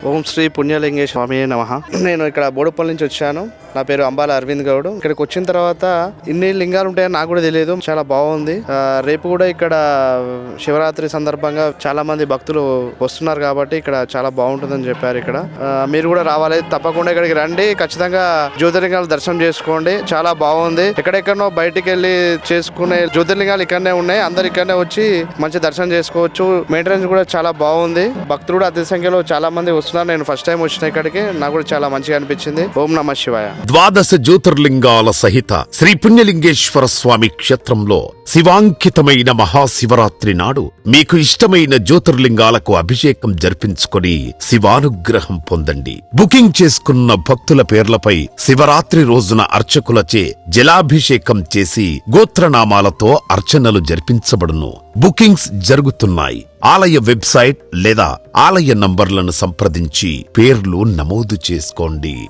ఓం శ్రీ పుణ్యలింగేశ్వర స్వామి నమః. నేను ఇక్కడ బోడుపల్లి నుంచి వచ్చాను. నా పేరు అంబాల అరవింద్ గౌడ్. ఇక్కడికి వచ్చిన తర్వాత ఇన్ని లింగాలు ఉంటాయని నాకు కూడా తెలియదు. చాలా బాగుంది. రేపు కూడా ఇక్కడ శివరాత్రి సందర్భంగా చాలా మంది భక్తులు వస్తున్నారు కాబట్టి ఇక్కడ చాలా బాగుంటుందని చెప్పారు. ఇక్కడ మీరు కూడా రావాలి, తప్పకుండా ఇక్కడికి రండి. ఖచ్చితంగా జ్యోతిర్లింగాలు దర్శనం చేసుకోండి. చాలా బాగుంది. ఎక్కడెక్కడనో బయటికి వెళ్ళి చేసుకునే జ్యోతిర్లింగాలు ఇక్కడనే ఉన్నాయి. అందరు ఇక్కడనే వచ్చి మంచి దర్శనం చేసుకోవచ్చు. మెయింటెనెన్స్ కూడా చాలా బాగుంది. భక్తులు కూడా అతి సంఖ్యలో చాలా మంది వస్తున్నారు. నేను ఫస్ట్ టైం వచ్చిన ఇక్కడికి, నాకు కూడా చాలా మంచిగా అనిపించింది. ఓం నమః శివాయ. 12 జ్యోతిర్లింగాల సహిత శ్రీ పుణ్యలింగేశ్వర స్వామి క్షేత్రంలో శివాంకితమైన మహాశివరాత్రి నాడు మీకు ఇష్టమైన జ్యోతిర్లింగాలకు అభిషేకం జరిపించుకొని శివానుగ్రహం పొందండి. బుకింగ్ చేసుకున్న భక్తుల పేర్లపై శివరాత్రి రోజున అర్చకులచే జలాభిషేకం చేసి గోత్రనామాలతో అర్చనలు జరిపించబడును. బుకింగ్స్ జరుగుతున్నాయి. ఆలయ వెబ్సైట్ లేదా ఆలయ నంబర్లను సంప్రదించి పేర్లు నమోదు చేసుకోండి.